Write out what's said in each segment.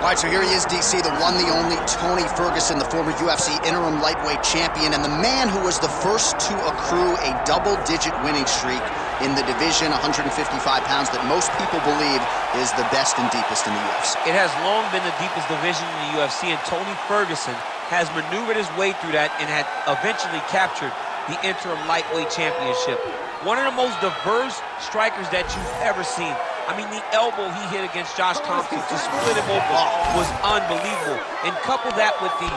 All right, so here he is, DC, the one, the only Tony Ferguson, the former UFC interim lightweight champion, and the man who was the first to accrue a double-digit winning streak in the division, 155 pounds, that most people believe is the best and deepest in the UFC. It has long been the deepest division in the UFC, and Tony Ferguson has maneuvered his way through that and had eventually captured the interim lightweight championship. One of the most diverse strikers that you've ever seen. I mean, the elbow he hit against Josh Thompson to split him open was unbelievable. And couple that with the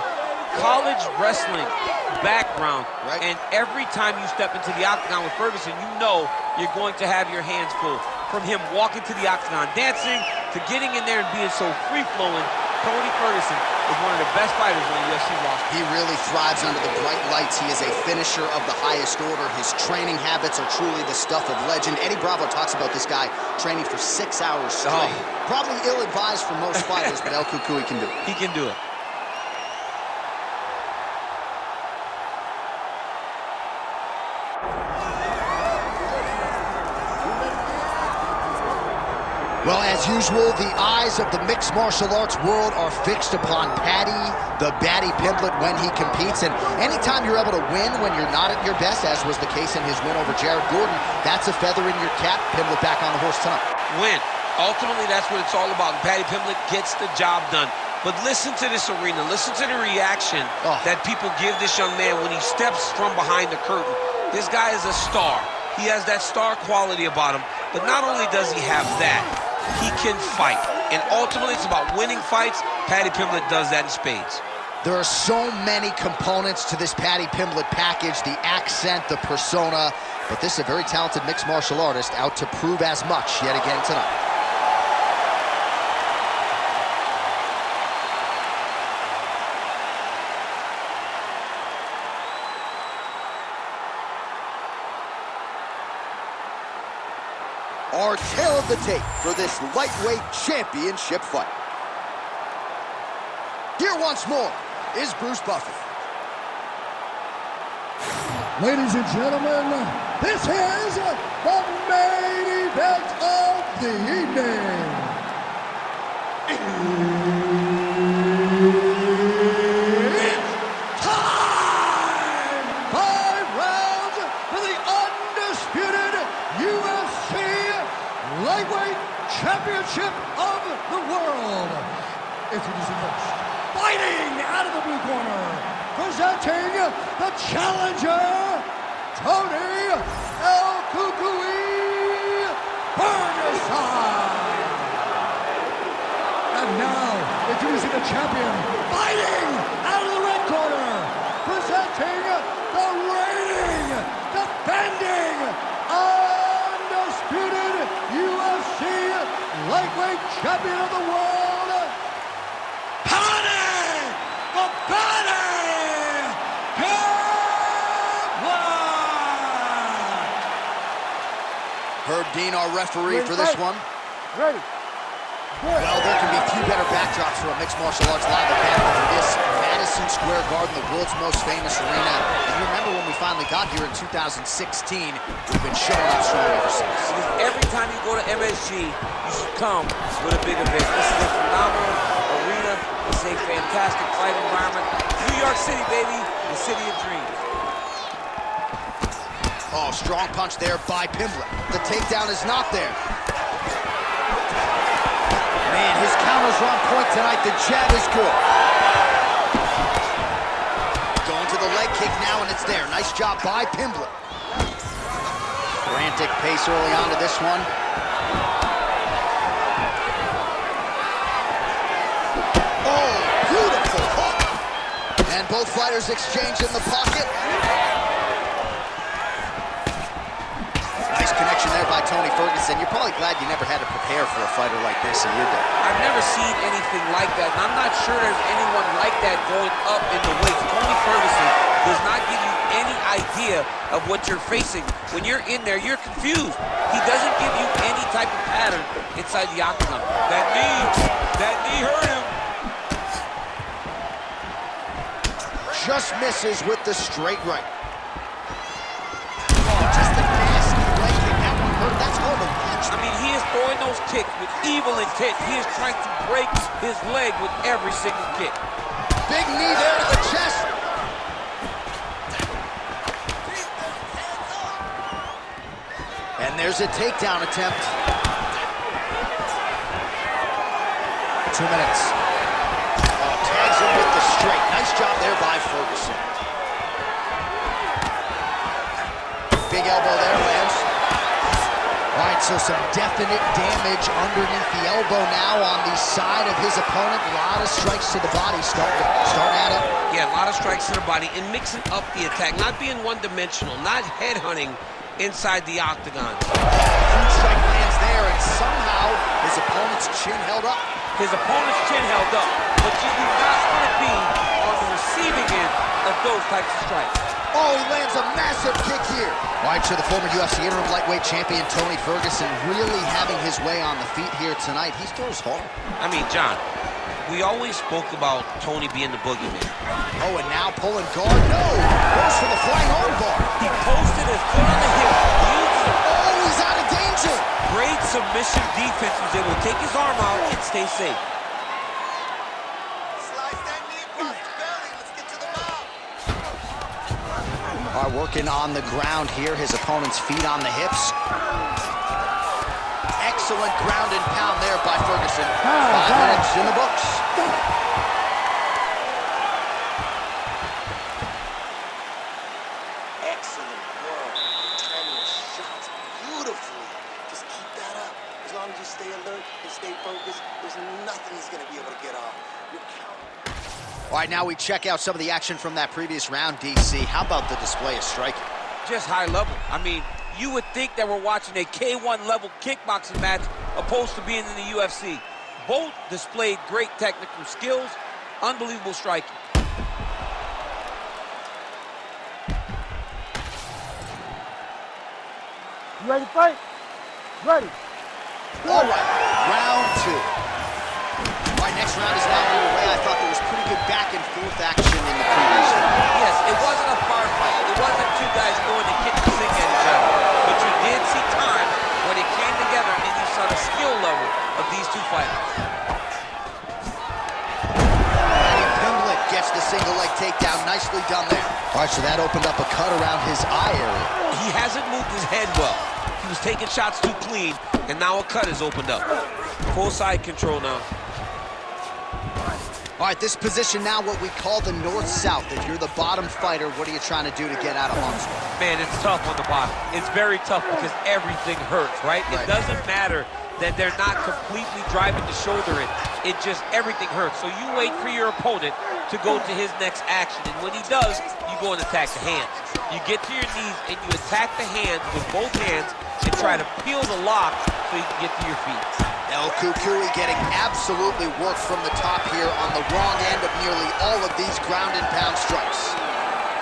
college wrestling background, and every time you step into the octagon with Ferguson, you know you're going to have your hands full. From him walking to the octagon dancing, to getting in there and being so free-flowing, Tony Ferguson is one of the best fighters on the UFC roster. He really thrives under the bright lights. He is a finisher of the highest order. His training habits are truly the stuff of legend. Eddie Bravo talks about this guy training for 6 hours straight. Probably ill-advised for most fighters, but El Cucuy can do it. He can do it. Well, as usual, the eyes of the mixed martial arts world are fixed upon Paddy, the Paddy Pimblett, when he competes. And anytime you're able to win when you're not at your best, as was the case in his win over Jared Gordon, that's a feather in your cap. Pimblett back on the horse tonight. Win. Ultimately, that's what it's all about. Paddy Pimblett gets the job done. But listen to this arena. Listen to the reaction that people give this young man when he steps from behind the curtain. This guy is a star. He has that star quality about him. But not only does he have that, he can fight. And ultimately, it's about winning fights. Paddy Pimblett does that in spades. There are so many components to this Paddy Pimblett package, the accent, the persona, but this is a very talented mixed martial artist out to prove as much yet again tonight. Our tail of the tape for this lightweight championship fight. Here once more is Bruce Buffer. Ladies and gentlemen, this is the main event of the evening. It's time! 5 rounds for the undisputed UFC Lightweight Championship of the world. Introducing first, fighting out of the blue corner, presenting the challenger, Tony El Cucuy Ferguson. And now, introducing the champion, fighting out of the red corner, presenting the reigning, defending, undisputed UFC lightweight champion of the world, Paddy Pimblett. Herb Dean, our referee for this one. Ready. Well, there can be few better backdrops for a mixed martial arts live event than this Madison Square Garden, the world's most famous arena. And you remember when we finally got here in 2016, we've been showing up strong ever since. Every time you go to MSG, you should come with a big event. This is a phenomenal arena. It's a fantastic fight environment. New York City, baby, the city of dreams. Oh, strong punch there by Pimblett. The takedown is not there. Man, his counters are on point tonight. The jab is good. Going to the leg kick now, and it's there. Nice job by Pimblett. Frantic pace early on to this one. Oh, beautiful hook. And both fighters exchange in the pocket. Nice connection there by Tony Ferguson. You're probably glad you never had to prepare for a fighter like this in your day. I've never seen anything like that, and I'm not sure there's anyone like that going up in the weights. Tony Ferguson does not give you any idea of what you're facing. When you're in there, you're confused. He doesn't give you any type of pattern inside the octagon. That knee hurt him. Just misses with the straight right. Oh, just a nasty leg kick. That one hurt. That's hard to watch. I mean, he is throwing those kicks with evil intent. He is trying to break his leg with every single kick. Big knee there to the chest. And there's a takedown attempt. 2 minutes. Oh, tags him with the straight. Nice job there by Ferguson. Big elbow there, lands. All right, so some definite damage underneath the elbow now on the side of his opponent. A lot of strikes to the body, starting at it. Yeah, a lot of strikes to the body and mixing up the attack, not being one-dimensional, not headhunting inside the octagon. Huge strike lands there, and somehow his opponent's chin held up. His opponent's chin held up, but you do not want to be on the receiving end of those types of strikes. Oh, he lands a massive kick here. All right, so the former UFC interim lightweight champion Tony Ferguson really having his way on the feet here tonight. He throws hard. I mean, John, we always spoke about Tony being the boogeyman. Oh, and now pulling guard. No! Goes for the flying arm bar. He posted his foot on the hip. Oh, he's out of danger. Great submission defense. He was able to take his arm out and stay safe. Slice that knee across the belly. Let's get to the mouth. All right, working on the ground here. His opponent's feet on the hips. Excellent ground and pound there by Ferguson. 5 minutes in the books. Excellent work. Timing your shots beautifully. Just keep that up. As long as you stay alert and stay focused, there's nothing he's going to be able to get off. You're counting. All right, now we check out some of the action from that previous round, DC. How about the display of striking? Just high level. I mean, you would think that we're watching a K1 level kickboxing match opposed to being in the UFC. Both displayed great technical skills, unbelievable striking. You ready to fight? Ready. All right, round 2. All right, next round is now underway. I thought there was pretty good back and forth action in the previous round. Yes, it wasn't a firefight. It wasn't two guys going to kick the sink at each other. But you did see time when it came together and you saw the skill level of these two fighters. Paddy Pimblett gets the single leg takedown. Nicely done there. All right, so that opened up a cut around his eye area. He hasn't moved his head well. He was taking shots too clean, and now a cut has opened up. Full side control now. All right, this position now what we call the north-south. If you're the bottom fighter, what are you trying to do to get out of harm's way? Man, it's tough on the bottom. It's very tough because everything hurts, right? It doesn't matter that they're not completely driving the shoulder in. It just, everything hurts. So you wait for your opponent to go to his next action. And when he does, you go and attack the hands. You get to your knees and you attack the hands with both hands and try to peel the lock so you can get to your feet. El Kukui getting absolutely worked from the top here on the wrong end of nearly all of these ground and pound strikes.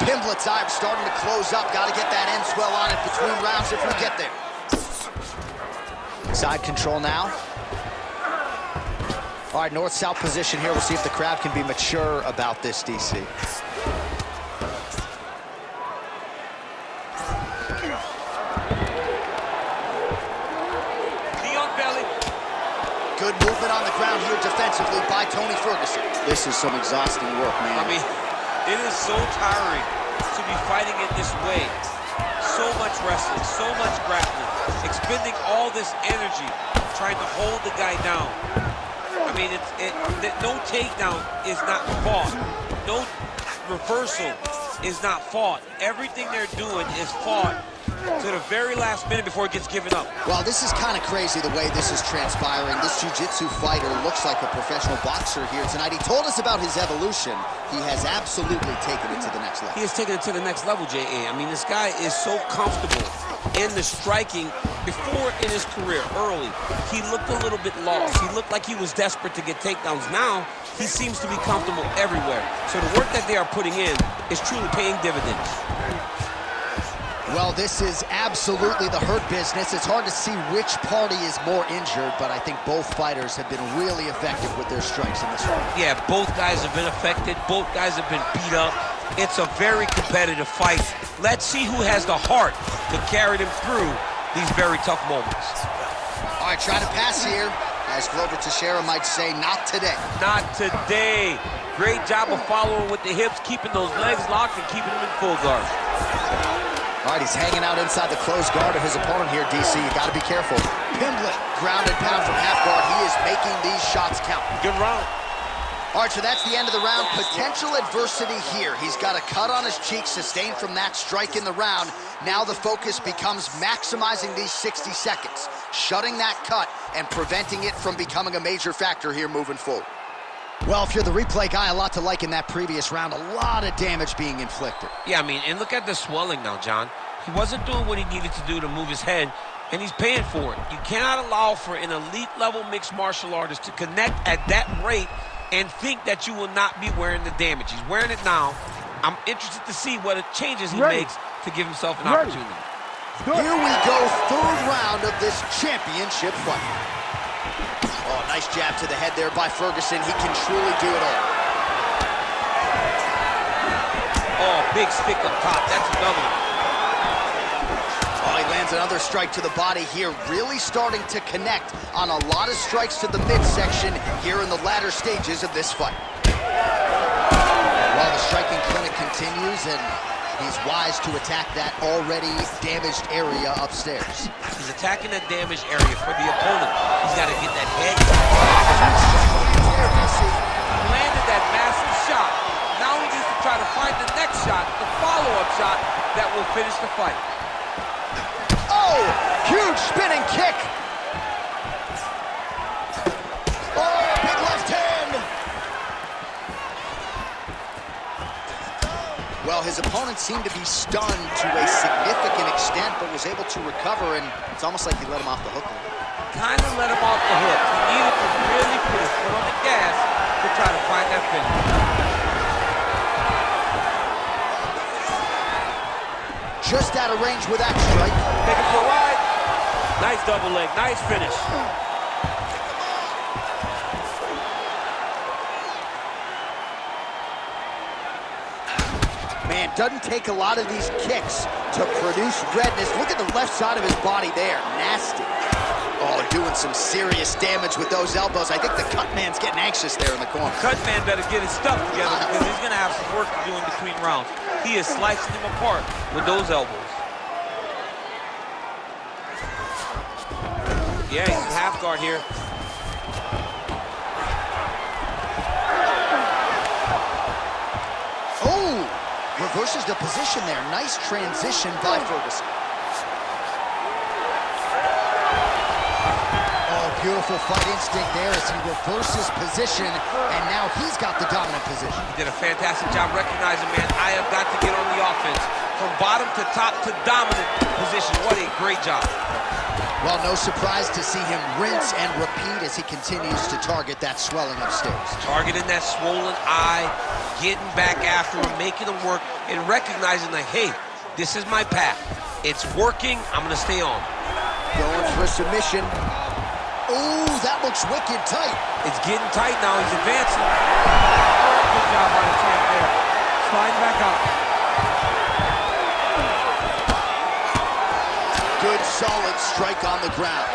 Pimblett's eye starting to close up. Got to get that end swell on it between rounds if we get there. Side control now. All right, north-south position here. We'll see if the crowd can be mature about this, DC. Good movement on the ground here defensively by Tony Ferguson. This is some exhausting work, man. I mean, it is so tiring to be fighting in this way. So much wrestling, so much grappling, expending all this energy trying to hold the guy down. I mean, no takedown is not fought. No reversal is not fought. Everything they're doing is fought to the very last minute before it gets given up. Well, this is kind of crazy the way this is transpiring. This jiu-jitsu fighter looks like a professional boxer here tonight. He told us about his evolution. He has absolutely taken it to the next level. He has taken it to the next level, J.A. I mean, this guy is so comfortable in the striking. Before in his career, early, he looked a little bit lost. He looked like he was desperate to get takedowns. Now, he seems to be comfortable everywhere. So the work that they are putting in is truly paying dividends. Well, this is absolutely the hurt business. It's hard to see which party is more injured, but I think both fighters have been really effective with their strikes in this fight. Yeah, both guys have been affected. Both guys have been beat up. It's a very competitive fight. Let's see who has the heart to carry them through these very tough moments. All right, trying to pass here. As Glover Teixeira might say, not today. Not today. Great job of following with the hips, keeping those legs locked and keeping them in full guard. All right, he's hanging out inside the closed guard of his opponent here, DC. You got to be careful. Pimblett, ground and pound from half guard. He is making these shots count. Good round. All right, so that's the end of the round. Potential adversity here. He's got a cut on his cheek sustained from that strike in the round. Now the focus becomes maximizing these 60 seconds, shutting that cut and preventing it from becoming a major factor here moving forward. Well, if you're the replay guy, a lot to like in that previous round. A lot of damage being inflicted. Yeah, I mean, and look at the swelling now, John. He wasn't doing what he needed to do to move his head, and he's paying for it. You cannot allow for an elite-level mixed martial artist to connect at that rate and think that you will not be wearing the damage. He's wearing it now. I'm interested to see what changes he makes to give himself an opportunity. Here we go, third round of this championship fight. Oh, nice jab to the head there by Ferguson. He can truly do it all. Oh, big stick up top. That's another one. Oh, he lands another strike to the body here, really starting to connect on a lot of strikes to the midsection here in the latter stages of this fight. Well, the striking clinic continues, and he's wise to attack that already damaged area upstairs. He's attacking that damaged area for the opponent. He's got to get that head. Landed that massive shot. Now he needs to try to find the next shot, the follow-up shot that will finish the fight. Oh, huge spinning kick. Oh, big left hand. Well, his opponent seemed to be stunned to a significant extent, but was able to recover, and it's almost like he let him off the hook. Kind of let him off the hook. He needed to really put his foot on the gas to try to find that finish. Just out of range with that strike. Take it for a ride. Nice double leg, nice finish. Man, doesn't take a lot of these kicks to produce redness. Look at the left side of his body there. Nasty. Oh, doing some serious damage with those elbows. I think the cut man's getting anxious there in the corner. Cut man better get his stuff together because he's going to have some work to do in between rounds. He is slicing him apart with those elbows. Yeah, he's in half guard here. Oh, reverses the position there. Nice transition by Ferguson. Oh, beautiful fight instinct there as he reverses position, and now he's got the dominant position. He did a fantastic job recognizing, man, I have got to get on the offense. From bottom to top to dominant position. What a great job. Well, no surprise to see him rinse and repeat as he continues to target that swelling upstairs. Targeting that swollen eye, getting back after him, making him work, and recognizing that, hey, this is my path. It's working, I'm gonna stay on. Going for a submission. Oh, that looks wicked tight. It's getting tight now, he's advancing. Good job by the champ there. Sliding back out. Good, solid strike on the ground.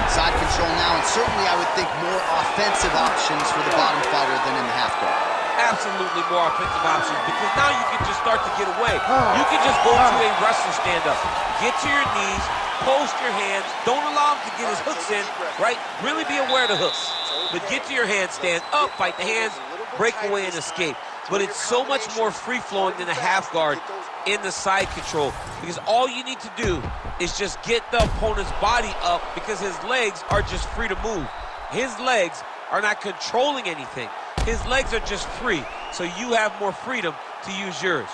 Side control now, and certainly I would think more offensive options for the bottom fighter than in the half guard. Absolutely more offensive options because now you can just start to get away. You can just go to a wrestling stand-up. Get to your knees, post your hands, don't allow him to get his hooks in, right? Really be aware of the hooks. But get to your hands, stand up, fight the hands, break away and escape. But it's so much more free-flowing than a half guard in the side control because all you need to do is just get the opponent's body up because his legs are just free to move. His legs are not controlling anything. His legs are just free, so you have more freedom to use yours.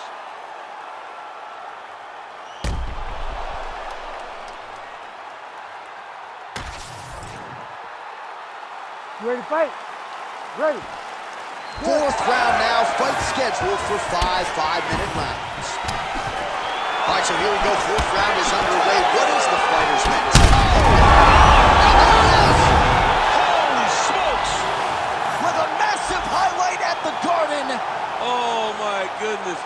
You ready to fight? Ready. Fourth round now, fight scheduled for 5 5-minute rounds. All right, so here we go, fourth round is underway. What is the fighter's next? Holy smokes! With a massive highlight at the Garden. Oh my goodness.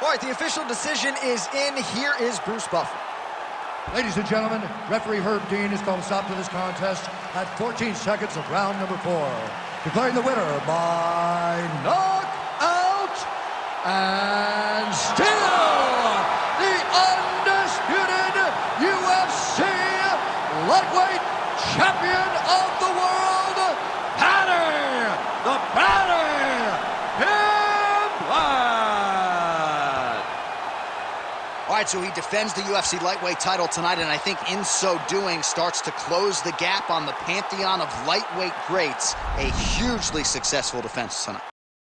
All right, the official decision is in. Here is Bruce Buffer. Ladies and gentlemen, referee Herb Dean has called a stop to this contest at 14 seconds of round number 4. Declaring the winner by knockout and still the undisputed UFC lightweight champion of the world, Paddy Pimblett. All right, so he defends the UFC lightweight title tonight, and I think in so doing starts to close the gap on the pantheon of lightweight greats. A hugely successful defense tonight.